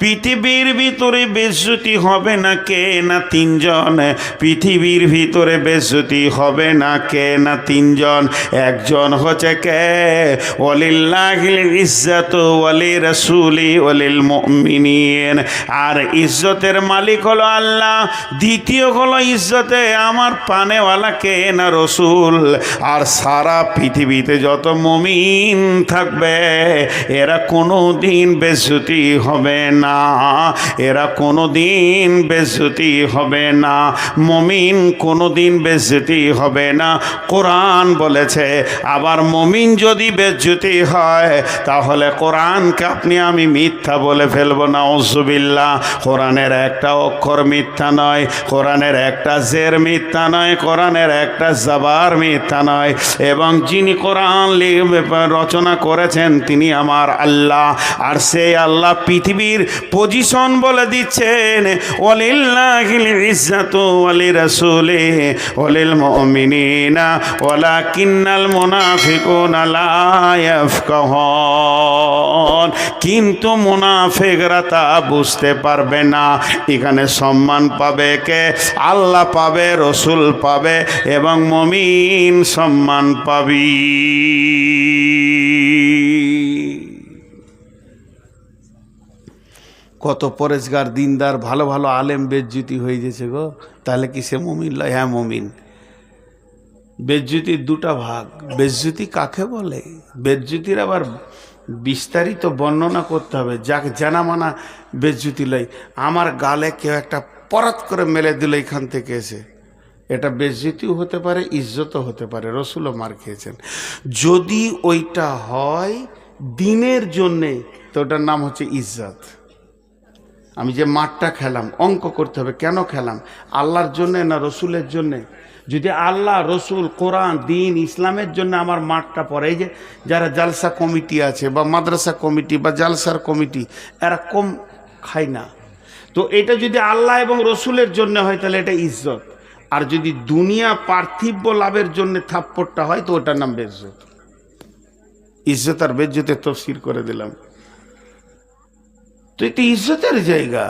পৃথিবীর ভিতরে বেজ্জতি হবে না কে না তিনজন, পৃথিবীর ভিতরে বেজ্জতি হবে না কে না তিনজন। একজন হচ্ছে কে, ওয়ালিল্লাহিল ইজ্জাতু ওয়ালি রাসূলি ওয়ালিল মুমিনিন। আর ইজ্জতের মালিক হলো আল্লাহ, দ্বিতীয় হলো ইজ্জতে আমার পানেওয়ালা কে না রসুল। আর সারা পৃথিবীতে যত মুমিন থাকবে এরা কোনো দিন বেজ্জতি হবে না, এরা কোনো দিন বেজ্জতি হবে না। মুমিন কোনো দিন বেজ্জতি হবে না, কোরআন বলেছে। আবার মুমিন যদি বেজ্জতি হয় তাহলে কোরআনকে আপনি আমি মিথ্যা বলে ফেলবো, নাউজুবিল্লাহ। কোরআনের একটা অক্ষর মিথ্যা নয়, কোরআনের একটা জের মিথ্যা নয়, কোরআনের একটা জাবার মিথ্যা নয়। এবং যিনি কোরআন রচনা করেছেন তিনি আমার আল্লাহ। আর সেই আল্লাহ পৃথিবীর পজিশন বলে দিচ্ছেন, ওয়ালিল্লাহিল ইজ্জাতু ওয়ালি রাসূলি ওয়ালিল মুমিনিনা ওয়ালাকিন্নাল মুনাফিকুনা লা ইয়াফকাহুন। কিন্তু মুনাফিকরা তা বুঝতে পারবে না। এখানে সম্মান পাবে কে? আল্লাহ পাবে, রসুল পাবে এবং মুমিন সম্মান পাবি। কত পরেশগার দিনদার ভালো ভালো আলেম বেজ্জতি হয়ে গেছে গো, তাহলে কি সে মুমিন লয়? হ্যাঁ মুমিন। বেজ্জতির দুটা ভাগ। বেজ্জতি কাকে বলে? বেজ্জতির আবার বিস্তারিত বর্ণনা করতে হবে। যাকে জানা মানা বেজ্জতি লয়। আমার গালে কেউ একটা পরাত করে মেলে দিল এখান থেকে এসে, এটা বেজ্জতিও হতে পারে, ইজ্জতও হতে পারে। রসুলও মার খেয়েছেন। যদি ওইটা হয় দিনের জন্যে তো ওটার নাম হচ্ছে ইজ্জত। আমি যে মারটা খেলাম, অঙ্ক করতে হবে কেন খেলাম, আল্লাহর জন্যে না রসুলের জন্যে? যদি আল্লাহ, রসুল, কোরআন, দিন, ইসলামের জন্য আমার মাঠটা পড়ে, এই যে যারা জালসা কমিটি আছে বা মাদ্রাসা কমিটি বা জালসার কমিটি, এরা কম খায় না। তো এটা যদি আল্লাহ এবং রসুলের জন্য হয় তাহলে এটা ইজ্জত। আর যদি দুনিয়া পার্থিব লাভের জন্য থাপ্পড়টা হয় তো ওটার নাম বেজ্জত। ইজ্জত আর বেজ্জতের তফসির করে দিলাম। তো এটা ইজ্জতের জায়গা,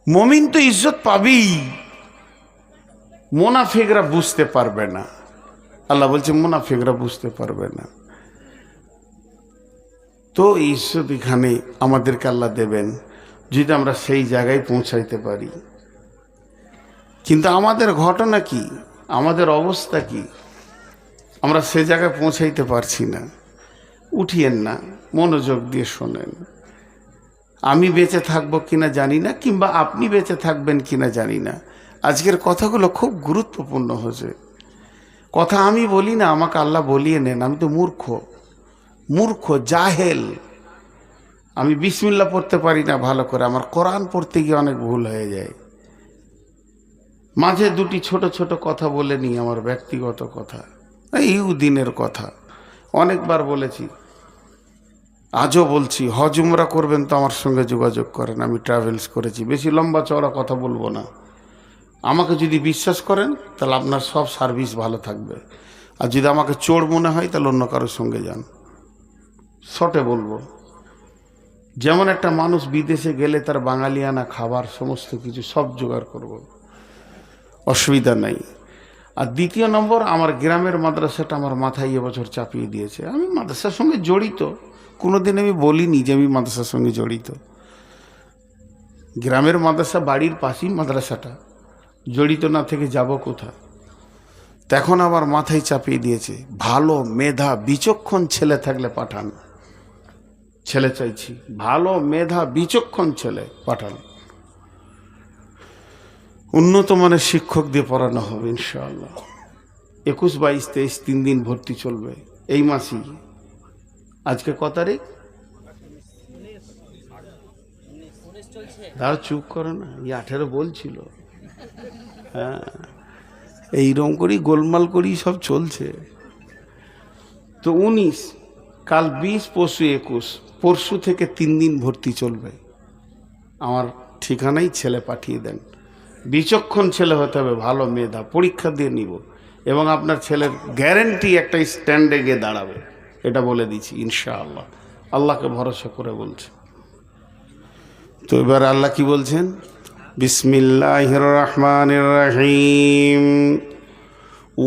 মুমিন তো ইজ্জত পাবি। মুনাফিকরা বুঝতে পারবে না। আল্লাহ বলছে মুনাফিকরা বুঝতে পারবে না। তো ইজ্জত এখানে আমাদেরকে আল্লাহ দেবেন যদি আমরা সেই জায়গায় পৌঁছাইতে পারি। কিন্তু আমাদের ঘটনা কি, আমাদের অবস্থা কি? আমরা সে জায়গায় পৌঁছাইতে পারছি না। উঠিয়েন না, মনোযোগ দিয়ে শোনেন। আমি বেঁচে থাকবো কিনা জানি না, কিংবা আপনি বেঁচে থাকবেন কিনা জানি না। আজকের কথাগুলো খুব গুরুত্বপূর্ণ হয়েছে। কথা আমি বলি না, আমাকে আল্লাহ বলিয়ে নেন। আমি তো মূর্খ জাহেল। আমি বিসমিল্লাহ পড়তে পারি না ভালো করে, আমার কোরআন পড়তে গিয়ে অনেক ভুল হয়ে যায়। মাঝে দুটি ছোট ছোট কথা বলে নিই, আমার ব্যক্তিগত কথা, এই দিনের কথা অনেকবার বলেছি, আজও বলছি। হজ উমরা করবেন তো আমার সঙ্গে যোগাযোগ করেন, আমি ট্রাভেলস করেছি। বেশি লম্বা চওড়া কথা বলবো না। আমাকে যদি বিশ্বাস করেন তাহলে আপনার সব সার্ভিস ভালো থাকবে। আর যদি আমাকে চোর মনে হয় তাহলে অন্য কারোর সঙ্গে যান। শর্টে বলবো, যেমন একটা মানুষ বিদেশে গেলে তার বাঙালিয়ানা খাবার সমস্ত কিছু সব জোগাড় করব, অসুবিধা নাই। আর দ্বিতীয় নম্বর, আমার গ্রামের মাদ্রাসাটা আমার মাথায় এবছর চাপিয়ে দিয়েছে। আমি মাদ্রাসার সঙ্গে জড়িত, কোনোদিন আমি বলিনি যে আমি মাদ্রাসার সঙ্গে জড়িত। গ্রামের মাদ্রাসা, বাড়ির পাশেই মাদ্রাসাটা, জড়িত না থেকে যাব কোথায়? তখন আমার মাথায় চাপিয়ে দিয়েছে, ভালো মেধা বিচক্ষণ ছেলে থাকলে পাঠান। ছেলে চাইছি, ভালো মেধা বিচক্ষণ ছেলে পাঠান। উন্নত মানের শিক্ষক দিয়ে পড়ানো হবে ইনশাআল্লাহ। 21, 22, 23 3 দিন ভর্তি চলবে এই মাসেই। আজকে কত তারিখ? তার চুপ করো না, 18 বলছিল। হ্যাঁ, এইরকম করেই গোলমাল করেই সব চলছে। তো 19, কাল 20, পরশু 21, পরশু থেকে 3 দিন ভর্তি চলবে। আমার ঠিকানায় ছেলে পাঠিয়ে দেন। বিচক্ষণ ছেলে হতে হবে, ভালো মেধা, পরীক্ষা দিয়ে নিব এবং আপনার ছেলের গ্যারেন্টি একটা স্ট্যান্ডে গিয়ে দাঁড়াবে, এটা বলে দিচ্ছি ইনশাআল্লাহ। আল্লাহকে ভরসা করে বলছে। তো এবার আল্লাহ কি বলছেন? বিসমিল্লাহির রহমানির রহিম।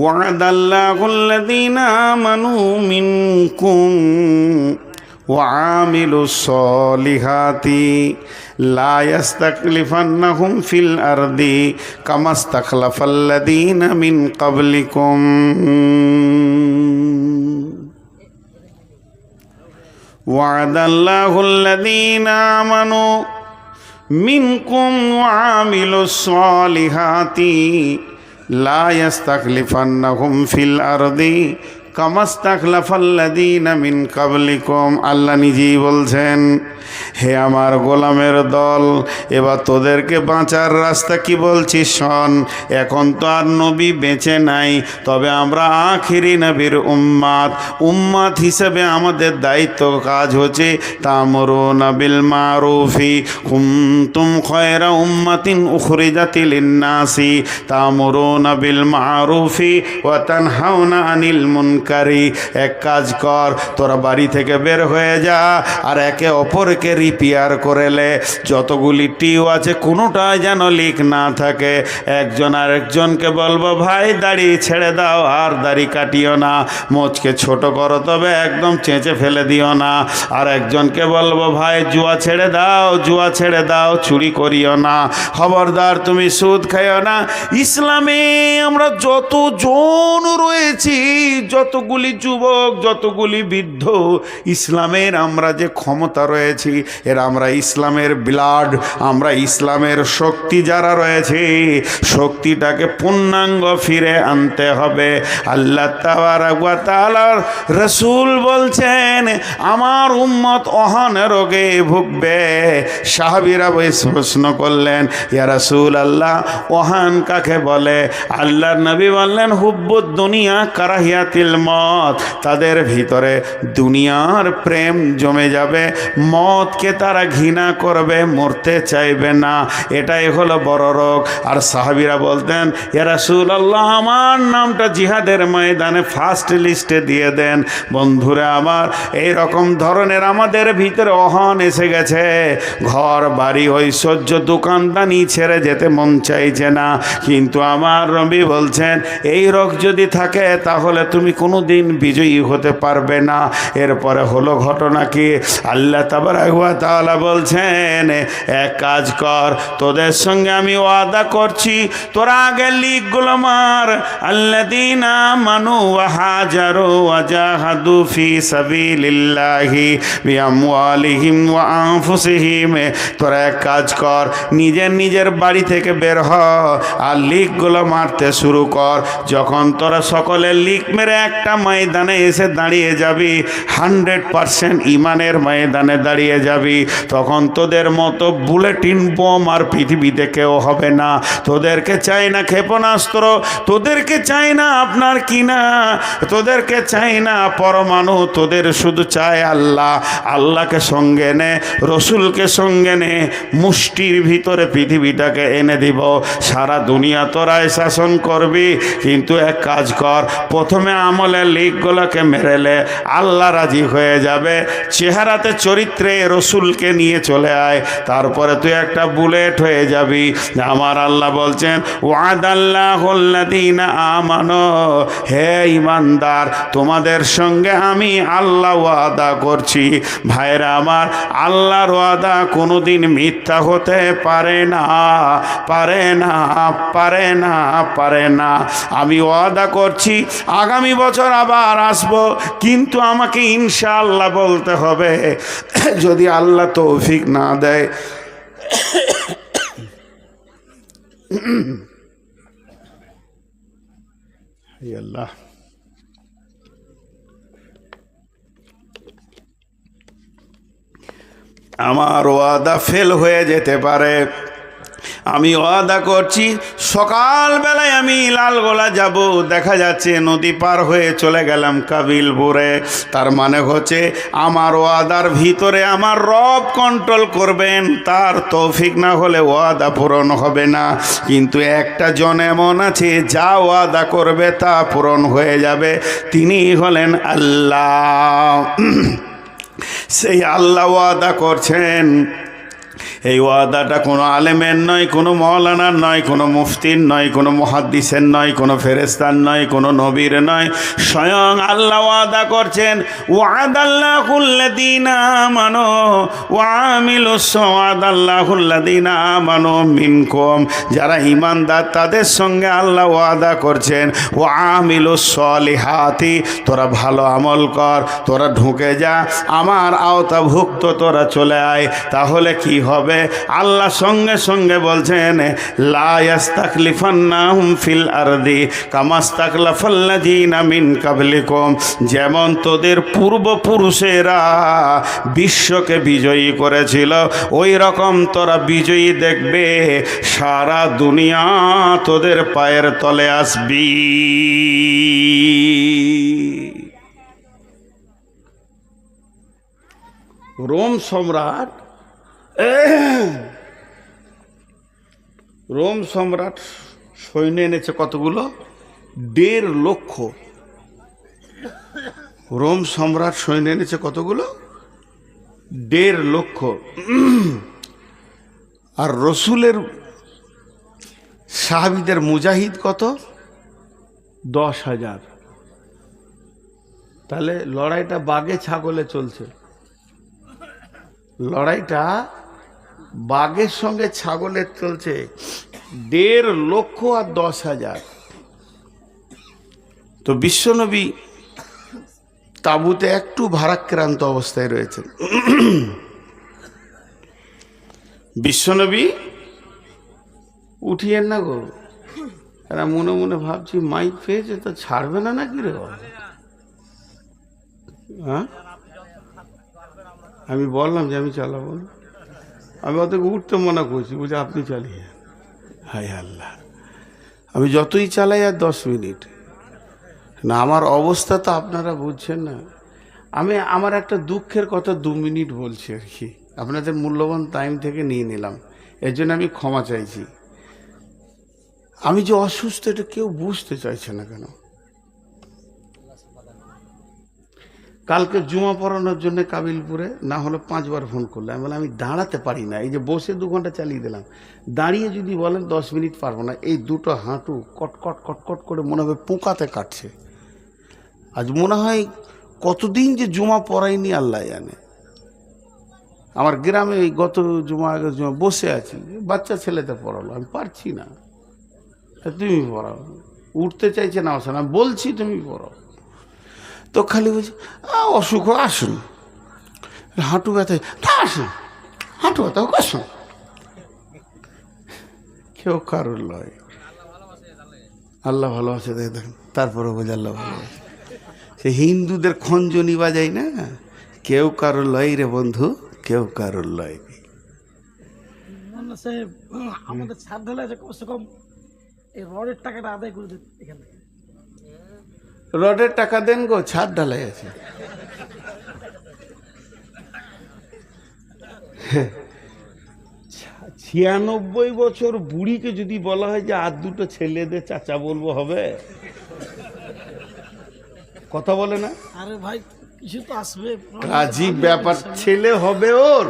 ওয়াদাল্লাহুল্লাযীনা আমানু মিনকুম ওয়াআমিলুস সলিহাতি লা ইস্তাখলিফান্নাহুম ফিল আরদি কামা ইস্তাখলাফাল্লাযীনা মিন ক্বাবলিকুম। ওয়াদাল্লাহুল্লাযীনা আমানু মিনকুম ওয়াআমিলুস সলিহাতি লা ইস্তাখলিফান্নাহুম ফিল আরদি কামা ইস্তাখলাফাল্লাযীনা মিন ক্বাবলিকুম। আল্লাহ নিজেই বলছেন, হে আমার গোলামের দল, এবার তোদেরকে বাঁচার রাস্তা কি বলছি শোন। এখন তো আর নবী বেঁচে নাই, তবে আমরা আখিরি নবীর উম্মাত হিসেবে আমাদের দায়িত্ব কাজ হচ্ছে তা'মুরুনা বিল মারুফি কুনতুম খায়রা উম্মাতিন উখরিজাত লিন-নাসি তা'মুরুনা বিল মারুফি ওয়া তানহাউনা আনিল মুনকারি। এক কাজ কর, তোরা বাড়ি থেকে বের হয়ে যা আর একে অপরকে রিপেয়ার করেলে যতগুলি টিউ আছে কোনোটাই যেন লিক না থাকে। একজন আরেকজনকে বলবো, ভাই দাড়ি ছেড়ে দাও আর দাড়ি কাটিও না, মোচকে ছোট করো তবে একদম চেঁচে ফেলে দিও না। আর একজনকে বলবো, ভাই জুয়া ছেড়ে দাও, চুরি করিও না, খবরদার তুমি সুদ খাইও না। ইসলামে আমরা যতজন রয়েছি, যতগুলি যুবক, যতগুলি বৃদ্ধ, ইসলামের আমরা যে ক্ষমতা রয়েছি, এর আমরা ইসলামের ব্লাড, আমরা ইসলামের শক্তি যারা রয়েছে, শক্তিটাকে পূর্ণাঙ্গ ফিরে আনতে হবে। আল্লাহ তাবারক ওয়া তাআলার রাসূল বলছেন, আমার উম্মত অহন রোগে ভুগবে। সাহাবীরা প্রশ্ন করলেন, ইয়া রাসূলুল্লাহ, ওহান কাকে বলে? আল্লাহর নবী বললেন, হুব্বুদ দুনিয়া কারাহিয়াতিল মত। তাদের ভিতরে দুনিয়ার প্রেম জমে যাবে, মতকে তারা ঘৃণা করবে, মরতে চাইবে না। এটাই হলো বড় রোগ। আর সাহাবীরা বলতেন, ইয়া রাসূলুল্লাহ, আমার নামটা জিহাদের ময়দানে ফার্স্ট লিস্টে দিয়ে দেন। বন্ধুরা আমার, এই রকম ধরনের আমাদের ভিতরে অহন এসে গেছে। ঘর বাড়ি ঐশ্বর্য দোকানদানি ছেড়ে যেতে মন চাইছে না। কিন্তু আমার নবী বলছেন, এই রোগ যদি থাকে তাহলে তুমি কোনো দিন বিজয়ী হতে পারবে না। এরপরে হলো ঘটনা কি? আল্লাহ তাবারক ওয়া তাআলা বলছেন, এক কাজ কর, তোদের সঙ্গে আমি ওয়াদা করছি, তোরা আগে লিখগুলো মার। আল্লাযীনা আমানু ওয়া হাজারু ওয়া জাহাদু ফি সাবিলিল্লাহি বিআমওয়ালিহিম ওয়া আনফুসিহিম। তোরা এক কাজ কর, নিজের বাড়ি থেকে বের হ আর লিখগুলো মারতে শুরু কর। যখন তোরা সকলে লিখ মেরে একটা ময়দানে এসে দাঁড়িয়ে যাবি, 100% ইমানের ময়দানে দাঁড়িয়ে যাবি, তখন তোদের মতো বুলেটিন বোম আর পৃথিবীতে কেউ হবে না। তোদেরকে চাই না ক্ষেপণাস্ত্র, তোদেরকে চাই না আপনার কিনা, তোদেরকে চাই না পরমাণু, তোদের শুধু চায় আল্লাহ। আল্লাহকে সঙ্গে নে, রসুলকে সঙ্গে নে, মুষ্টির ভিতরে পৃথিবীটাকে এনে দিব। সারা দুনিয়া তোরাই শাসন করবি, কিন্তু এক কাজ কর, প্রথমে আমলের লিকগুলোকে মেরেলে আল্লাহ রাজি হয়ে যাবে। চেহারাতে চরিত্রে রসুলকে নিয়ে চলে আয়, তারপরে তুই একটা বুলেট হয়ে যাবি। আমার আল্লাহ বলছেন, ওয়াদাল্লাহুল্লাযীনা আমানু, হে ঈমানদার, তোমাদের সঙ্গে আমি আল্লাহ ওয়াদা করছি। ভাইরা আমার, আল্লাহর ওয়াদা কোনোদিন মিথ্যা হতে পারে না, পারে না, পারে না, পারে না। আমি ওয়াদা করছি আগামী বছর আবার আসবো, কিন্তু আমাকে ইনশাআল্লাহ বলতে হবে। যদি আল্লাহ তৌফিক না দেয়, আল্লাহ আমার ওয়াদা ফেল হয়ে যেতে পারে। আমি ওয়াদা করছি, সকালবেলায় আমি লালগোলা যাব, দেখা যাচ্ছে নদী পার হয়ে চলে গেলাম কাবিলপুরে। তার মানে হচ্ছে আমার ওয়াদার ভিতরে আমার রব কন্ট্রোল করবেন, তার তৌফিক না হলে ওয়াদা পূরণ হবে না। কিন্তু একটা জন এমন আছে, যা ওয়াদা করবে তা পূরণ হয়ে যাবে, তিনি হলেন আল্লাহ। সেই আল্লাহ ওয়াদা করছেন, এই ওয়াদাটা কোনো আলেমের নয়, কোনো মৌলানার নয়, কোনো মুফতির নয়, কোনো মুহাদ্দিসের নয়, কোনো ফেরেশতার নয়, কোনো নবীর নয়, স্বয়ং আল্লাহ ওয়াদা করছেন। ওয়াদাল্লাহুল্লাযীনা আমানু ওয়া আমিলুস ওয়াদাল্লাহুল্লাযীনা আমানু মিনকুম, যারা ঈমানদার তাদের সঙ্গে আল্লাহ ওয়াদা করছেন ওয়া আমিলুস সলিহাতি, তোরা ভালো আমল কর, তোরা ঢুকে যা আমার আওতাভুক্ত, তোরা চলে আয়। তাহলে কি হবে? আল্লাহ সঙ্গে সঙ্গে বলছেন লা ইস্তাখলিফান্নাহুম ফিল আরদি কামাস্তাখলাফাল্লাযীনা মিন কাবলিকুম, যেমন তোদের পূর্বপুরুষেরা বিশ্বকে বিজয়ী করেছিল ওই রকম তোরা বিজয়ী দেখবে, সারা দুনিয়া তোদের পায়ের তলে আসবি। রোম সম্রাট সৈন্য এনেছে কতগুলো? 1.5 লক্ষ। রোম সম্রাট সৈন্য এনেছে কতগুলো? 1.5 লক্ষ। আর রসুলের সাহাবীদের মুজাহিদ কত? 10,000। তাহলে লড়াইটা বাঘে ছাগলে চলছে, লড়াইটা বাঘের সঙ্গে ছাগলের চলছে। 1.5 লক্ষ আর 10,000। তো বিশ্বনবী তাঁবুতে একটু ভারাক্রান্ত অবস্থায় রয়েছেন। বিশ্বনবী উঠিয়েন না গো, এরা মনে মনে ভাবছি মাইক পেয়েছে তো ছাড়বে না নাকি রে? হ্যাঁ, আমি বললাম যে আমি চালাবো না, আমি ওদেরকে উঠতে মনে করছি, বুঝে আপনি চালিয়ে। হায় আল্লাহ, আমি যতই চালাই আর 10 মিনিট না, আমার অবস্থা তো আপনারা বুঝছেন না। আমি আমার একটা দুঃখের কথা 2 মিনিট বলছি আর কি, আপনাদের মূল্যবান টাইম থেকে নিয়ে নিলাম, এর জন্য আমি ক্ষমা চাইছি। আমি যে অসুস্থ এটা কেউ বুঝতে চাইছে না কেন? কালকে জুমা পড়ানোর জন্য কাবিলপুরে না হলে 5 বার ফোন করলে, আমি বললাম আমি দাঁড়াতে পারি না, এই যে বসে 2 ঘন্টা চালিয়ে দিলাম, দাঁড়িয়ে যদি বলেন 10 মিনিট পারবো না। এই দুটো হাঁটু কটকট কটকট করে মনে হবে পোকাতে কাটছে। আজ মনে হয় কতদিন যে জুমা পড়াইনি আল্লাহ জানে। আমার গ্রামে এই গত জুমা আগের জুমা বসে আছি, বাচ্চা ছেলেতে পড়ালো, আমি পারছি না, তুমি পড়াও। উঠতে চাইছে না, আসে না, বলছি তুমি পড়াও, তো খালি বলছি অসুখ আসুন, হাঁটু ব্যথা আসুন, হাঁটু ব্যথা হোক আসুন। কেউ কারোর লয়, আল্লাহ ভালোবাসে দেখেন, তারপরে বোঝে আল্লাহ ভালোবাসে। সে হিন্দুদের খঞ্জনি বাজাই না, কেউ কারোর লয় রে বন্ধু, কেউ কারোর লয়। আমাদের ছাদ ঢালাই আছে, কমসে কম এই রডের টাকাটা আদায় করে দিন এখান থেকে। রডের টাকা দেন গো, ছাদ ঢালাই আছে। 96 বছর বুড়িকে যদি বলা হয় যে আর 2টো ছেলেদের চাচা বলবো, হবে? কথা বলে না? আরে ভাই কিছু তো আসবে, কাজী ব্যাপার, ছেলে হবে ওর,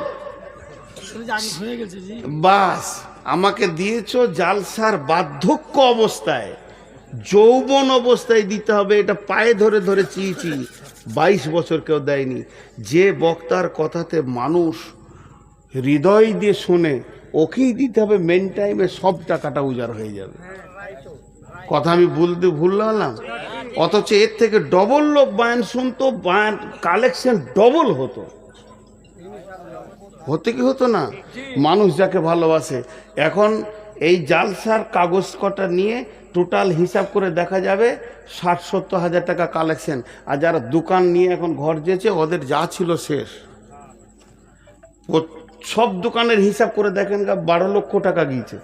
হয়ে গেছে জি। বাস আমাকে দিয়েছো জালসার বার্ধক্য অবস্থায়, যৌবন অবস্থায় দিতে হবে, এটা পায়ে ধরে ধরে চিয়েছি। 22 বছর কেউ দেয়নি। যে বক্তার কথাতে মানুষ হৃদয় দিয়ে শোনে, ওকেই দিতে হবে। মেন টাইমে সব টাকাটা উজাড় হয়ে যাবে। কথা আমি ভুললাম, অথচ এর থেকে ডবল লোক বায়ান শুনতো, বায়ান কালেকশন ডবল হতো। হতে কি হতো না? মানুষ যাকে ভালোবাসে। এখন এই জালসার কাগজ কটা নিয়ে টোটাল হিসাব করে দেখা যাবে 60-70 হাজার টাকা কালেকশন। আর যারা দোকান নিয়ে এখন ঘর যেছে, ওদের যা ছিল শেষ। সব দোকানের হিসাব করে দেখেন 12 লক্ষ টাকা গিয়েছে।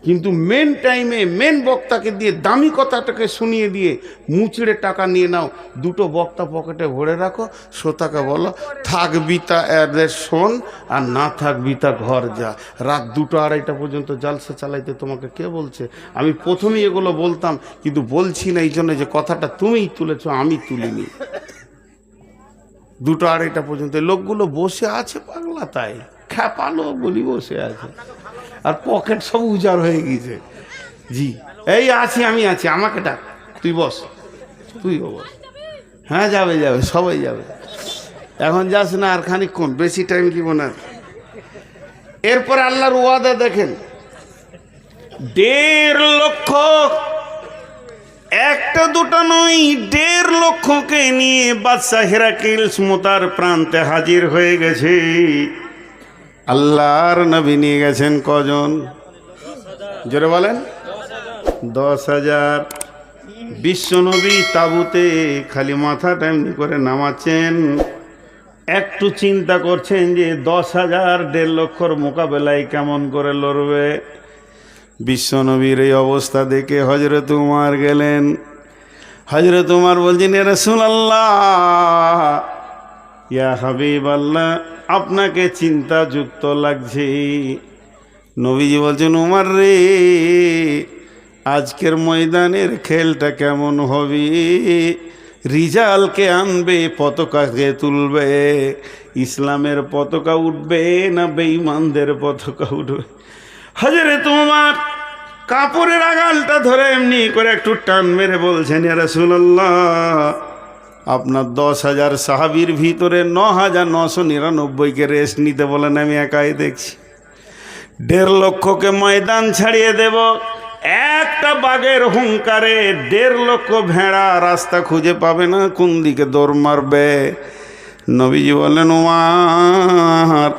কিন্তু মেন টাইমে মেন বক্তাকে দিয়ে দামি কথাটাকে শুনিয়ে দিয়ে মুচড়ে টাকা নিয়ে নাও। 2টো বক্তা পকেটে ভরে রাখো, শ্রোতাকে বলো থাকবি তা এদের শোন, আর না থাকবি তা ঘর যা। রাত 2টা-2:30 পর্যন্ত জালসা চালাইতে তোমাকে কে বলছে? আমি প্রথমেই এগুলো বলতাম, কিন্তু বলছি না এই জন্য যে কথাটা তুমিই তুলেছ, আমি তুলিনি। 2টা-2:30 পর্যন্ত লোকগুলো বসে আছে পাগলা, তাই খ্যাপালো বলি বসে আছে, আর পকেট সব উজাড় হয়ে গেছে। জি এই আছি, আমি আছি, আমাকে ডাক, তুই বস, তুইও বস। হ্যাঁ যাবে যাবে, সবাই যাবে, এখন যাস না, আর খানিকক্ষণ, বেশি টাইম দিব না। এরপর আল্লাহর ওয়াদা দেখেন, 1.5 লক্ষ, একটা দুটো নয়, 1.5 লক্ষকে নিয়ে বাদশা হেরাক্লিস মুতার প্রান্তে হাজির হয়ে গেছে। আল্লাহর নবী নিয়ে গেছেন কজন? জোরে বলেন। 10,000। বিশ্ব নবী তাবুতে খালি মাথাটা এমনি করে নামাচ্ছেন, একটু চিন্তা করছেন যে 10,000 1.5 লক্ষর মোকাবেলায় কেমন করে লড়বে। বিশ্বনবীর এই অবস্থা দেখে হযরত উমর গেলেন। হযরত উমর বলছেন, ইয়া রাসূলুল্লাহ, ইয়া হাবিবাল্লাহ, আপনাকে চিন্তাযুক্ত লাগছে। নবীজি বলছেন, উমর রে, আজকের ময়দানের খেলটা কেমন হবে? রিজালকে আনবে, পতাকাকে তুলবে, ইসলামের পতাকা উঠবে না বেঈমানদের পতাকা উঠবে? হযরত উমর কাপড়ের আগালটা ধরে এমনি করে একটু টান মেরে বলছেন, ইয়া রাসূলুল্লাহ, আপনার 10,000 সাহাবীর ভিতরে 9,999কে রেস্ট নিতে বলেন, আমি একাই দেখছি। 1.5 লক্ষকে ময়দান ছাড়িয়ে দেব, একটা বাঘের হুঙ্কারে 1.5 লক্ষ ভেড়া রাস্তা খুঁজে পাবে না, কোন দিকে দৌড় মারবে। নবীজি বললেন, উমর,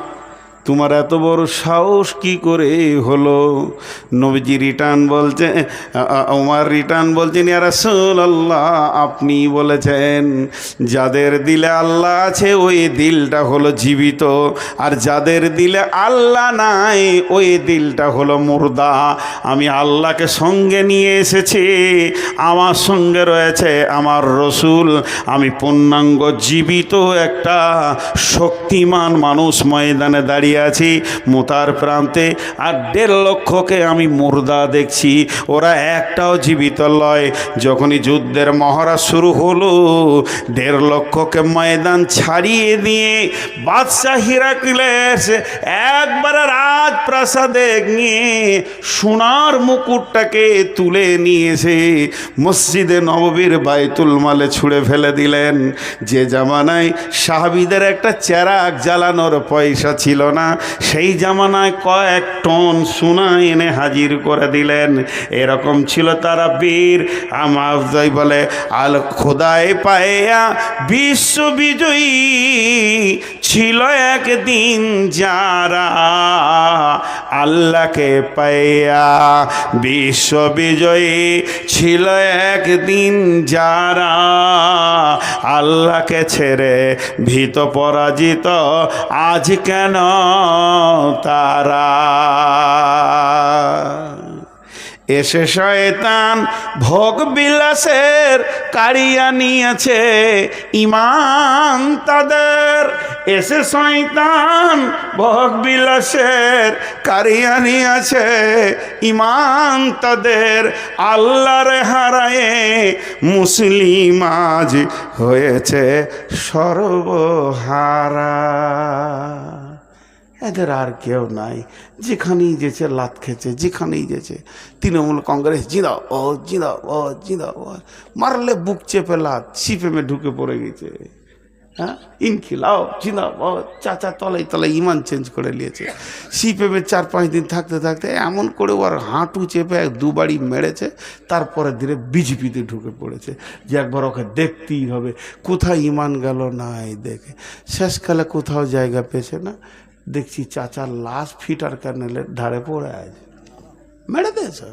তোমার এত বড় সাহস কি করে হলো? নবীজি রিটার্ন বলছে, উমর রিটার্ন বলছেন, ইয়া রাসূলুল্লাহ, আপনি বলেছেন যাদের দিলে আল্লাহ আছে ওই দিলটা হলো জীবিত, আর যাদের দিলে আল্লাহ নাই ওই দিলটা হলো মুর্দা। আমি আল্লাহকে সঙ্গে নিয়ে এসেছি, আমার সঙ্গে রয়েছে আমার রসুল, আমি পূর্ণাঙ্গ জীবিত একটা শক্তিমান মানুষ ময়দানে দাঁড়িয়ে আছি মুতার প্রান্তে, আর 1.5 লক্ষকে আমি মুর্দা দেখছি, ওরা একটাও জীবিত লয়। যখনই যুদ্ধের মহড়া শুরু হলো, 1.5 লক্ষকে ময়দান ছাড়িয়ে দিয়ে বাদশা হিরাক্লিস একবারে রাজপ্রাসাদে নিয়ে সোনার মুকুটটাকে তুলে নিয়েছে মসজিদে নববীর বাইতুল মালে ছুঁড়ে ফেলে দিলেন। যে জামানায় সাহাবীদের একটা চেরাগ জ্বালানোর পয়সা ছিল না, সেই জামানায় কয়েক টন সোনা এনে হাজির করে দিলেন। এরকম ছিল তারা বীর। আমার বলে, আল খোদায় পায়া বিশ্ব বিজয়ী ছিল একদিন যারা, আল্লাহকে পাইয়া বিশ্ব বিজয়ী ছিল একদিন যারা, আল্লাহকে ছেড়ে ভীত পরাজিত আজ কেন তারা? এসে শয়তান ভোগ বিলাসের কাড়িয়া নিয়েছে ঈমান তাদের, এসে শয়তান ভোগ বিলাসের কাড়িয়া নিয়েছে ঈমান তাদের, আল্লাহর হারায়ে মুসলিম আজ হয়েছে সর্বহারা। এদের আর কেউ নাই, যেখানেই যেছে লাত খেয়েছে, যেখানেই যেছে তৃণমূল কংগ্রেস জিন্দাবাদ জিন্দাবাদ জিন্দাবাদ, মারলে বুক চেপে লাত, সিপিএমে ঢুকে পড়ে গেছে। হ্যাঁ, ইনকিলাব জিন্দাবাদ, চাচা তলায় তলায় ইমান চেঞ্জ করে নিয়েছে। সিপিএমে 4-5 দিন থাকতে থাকতে এমন করে ওর হাঁটু চেপে 2 বাড়ি মেরেছে, তারপরে ধীরে বিজেপিতে ঢুকে পড়েছে যে একবার ওকে দেখতেই হবে। কোথায় ইমান গেল নাই দেখে, শেষকালে কোথাও জায়গা পেয়েছে না, দেখছি চাচার লাশ ফিটার ক্যানেলের ধারে পড়ে আছে, মেরে দিয়েছে,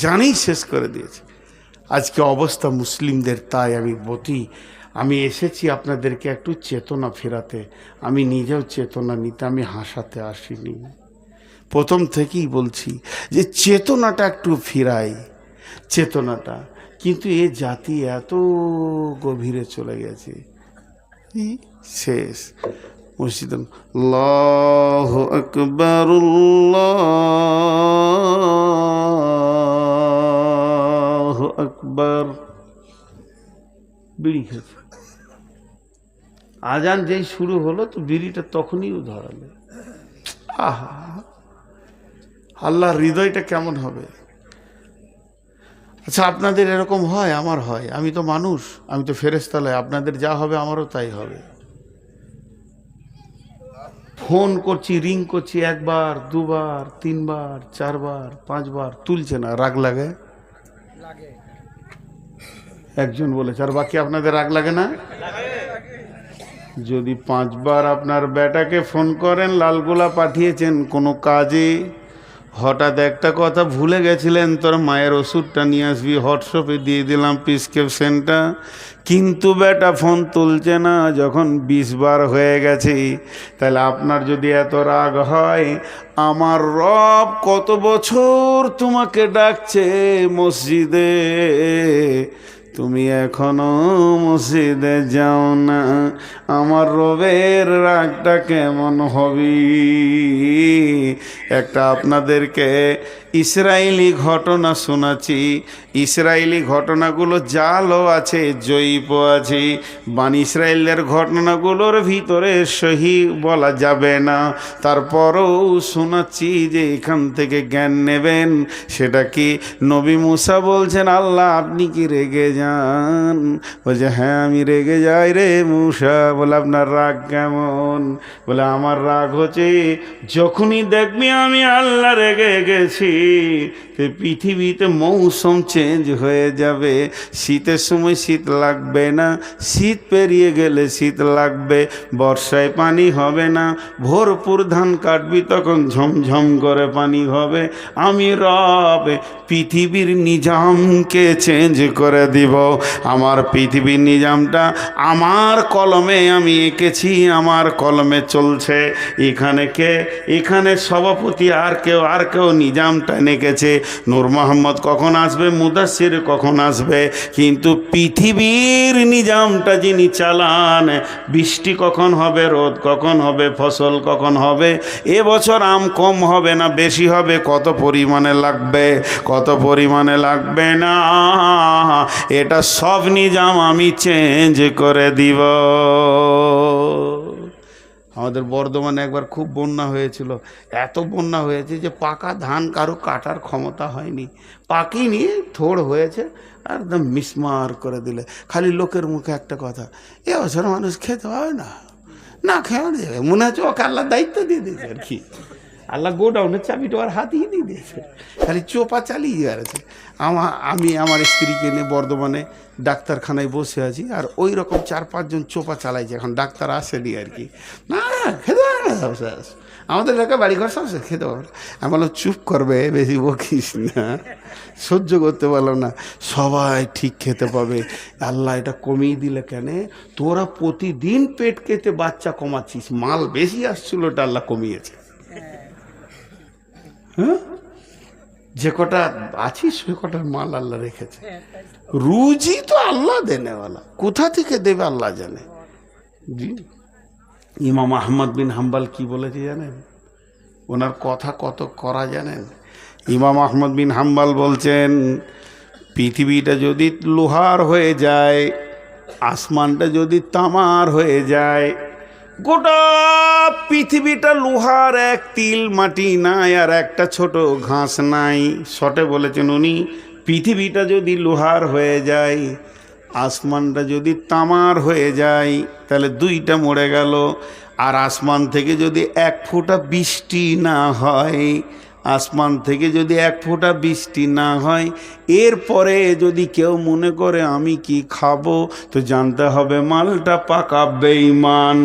জানেই শেষ করে দিয়েছে। আজকে অবস্থা মুসলিমদের তাই আমি এসেছি আপনাদেরকে একটু চেতনা ফেরাতে। আমি নিজেও চেতনা নিতে, আমি হাসাতে আসিনি। প্রথম থেকেই বলছি যে চেতনাটা একটু ফিরাই, চেতনাটা। কিন্তু এ জাতি এত গভীরে চলে গেছে, শেষ। মসজিদ আল্লাহু আকবার আল্লাহু আকবার, বিড়ি খেয়েছে, আজান যেই শুরু হলো তো বিড়িটা তখনই ধরালে। আহা, আল্লাহর হৃদয়টা কেমন হবে। আচ্ছা, আপনাদের এরকম হয়? আমার হয়। আমি তো মানুষ, আমি তো ফেরেশতালায়, আপনাদের যা হবে আমারও তাই হবে। ফোন করছি, রিং করছি, একবার, দুবার, তিনবার, চারবার, পাঁচবার, তুলছে না, রাগ লাগে। একজন বলেছে, আর বাকি আপনাদের রাগ লাগে না? যদি 5 বার আপনার বেটাকে ফোন করেন, লালগোলা পাঠিয়েছেন কোনো কাজে, হঠাৎ একটা কথা ভুলে গেছিলেন, তোর মায়ের ওষুধটা নিয়ে আসবি, হোয়াটসঅ্যাপে দিয়ে দিলাম প্রেসক্রিপশনটা, কিন্তু বেটা ফোন তুলছে না, যখন 20 বার হয়ে গেছে, তাহলে আপনার যদি এত রাগ হয়, আমার রব কত বছর তোমাকে ডাকছে মসজিদে, তুমি এখনো মসজিদে যাও না, আমার রবের রাগটা কেমন হবে। একটা আপনাদেরকে ইসরায়েলি ঘটনা শোনাচ্ছি। ইসরায়েলি ঘটনাগুলো জালও আছে, জয়ীপও আছে। বানি ইসরায়েলের ঘটনাগুলোর ভিতরে সহি বলা যাবে না, তারপরেও শোনাচ্ছি যে এখান থেকে জ্ঞান নেবেন। সেটা কি, নবী মুসা বলছেন, আল্লাহ আপনি কি রেগে যান? বলছে, হ্যাঁ আমি রেগে যাই রে মুসা। বলে, আপনার রাগ কেমন? বলে, আমার রাগ হচ্ছে যখনই দেখবি আমি আল্লাহ রেগে গেছি, পৃথিবীতে মৌসুম চেঞ্জ হয়ে যাবে। শীতের সময় শীত লাগবে না, শীত পেরিয়ে গেলে শীত লাগবে, বর্ষায় পানি হবে না, ভরপুর ধান কাটবি তখন ঝমঝম করে পানি হবে। আমি রব পৃথিবীর নিজামকে চেঞ্জ করে দিব। আমার পৃথিবীর নিজামটা আমার কলমে আমি এঁকেছি, আমার কলমে চলছে। এখানে সভাপতি আর কেউ নিজামটা এঁকেছে। নূর মোহাম্মদ কখন আসবে, মুদাসসির কখন আসবে, কিন্তু পৃথিবীর নিজামটা যিনি চালান, বৃষ্টি কখন হবে, রোদ কখন হবে, ফসল কখন হবে, এবছর আম কম হবে না বেশি হবে, কত পরিমাণে লাগবে, কত পরিমাণে লাগবে না, এটা সব নিজাম আমি চেঞ্জ করে দিব। আমাদের বর্ধমানে একবার খুব বন্যা হয়েছিল, এত বন্যা হয়েছে যে পাকা ধান কারো কাটার ক্ষমতা হয়নি, পাকিনি, থোড় হয়েছে, একদম মিসমার করে দিলে। খালি লোকের মুখে একটা কথা, এ বছর মানুষ খেতে হবে না, না খেয়ে দেবে, মনে হচ্ছে ওকে আল্লাহ দায়িত্ব দিয়ে দিয়েছে আর কি, আল্লাহ গোডাউনের চাবিটা ওর হাতেই দিয়ে দিয়েছে, খালি চোপা চালিয়ে যাচ্ছে। আমি আমার স্ত্রীকে নিয়ে বর্ধমানে ডাক্তারখানায় বসে আছি, আর ওই রকম 4-5 জন চোপা চালাইছে, এখন ডাক্তার আসেনি আর কি। না খেতে পারে না, আমাদের এলাকায় বাড়িঘর সব খেতে পারে। আমি বললাম, চুপ করবে, বেশি বকিস না, সহ্য করতে পারলাম না। সবাই ঠিক খেতে পাবে। আল্লাহ এটা কমিয়ে দিলে কেন? তোরা প্রতিদিন পেট কেটে বাচ্চা কমাচ্ছিস, মাল বেশি আসছিল, ওটা আল্লাহ কমিয়েছে। হ্যাঁ, যে কটা আছিস সে কটার মাল আল্লাহ রেখেছে। রুজি তো আল্লাহ দেনেওয়ালা, কোথা থেকে দেবে আল্লাহ জানে। জি, ইমাম আহমদ বিন হাম্বল কি বলেছে জানেন? ওনার কথা কত করা জানেন? ইমাম আহমদ বিন হাম্বল বলছেন, পৃথিবীটা যদি লোহার হয়ে যায়, আসমানটা যদি তামার হয়ে যায়, গোটা পৃথিবীটা লোহার, এক তিল মাটি নাই আর একটা ছোট ঘাস নাই। শটে বলেছেন উনি, পৃথিবীটা যদি লোহার হয়ে যায়, আসমানটা যদি তামার হয়ে যায়, তাহলে দুইটা মরে গেল। আর আসমান থেকে যদি 1 ফোঁটা বৃষ্টি না হয়, আসমান থেকে যদি 1 ফোঁটা বৃষ্টি না হয়, এরপরে যদি কেউ মনে করে আমি কি খাবো, তো জানতে হবে মালটা পাকা বেঈমান।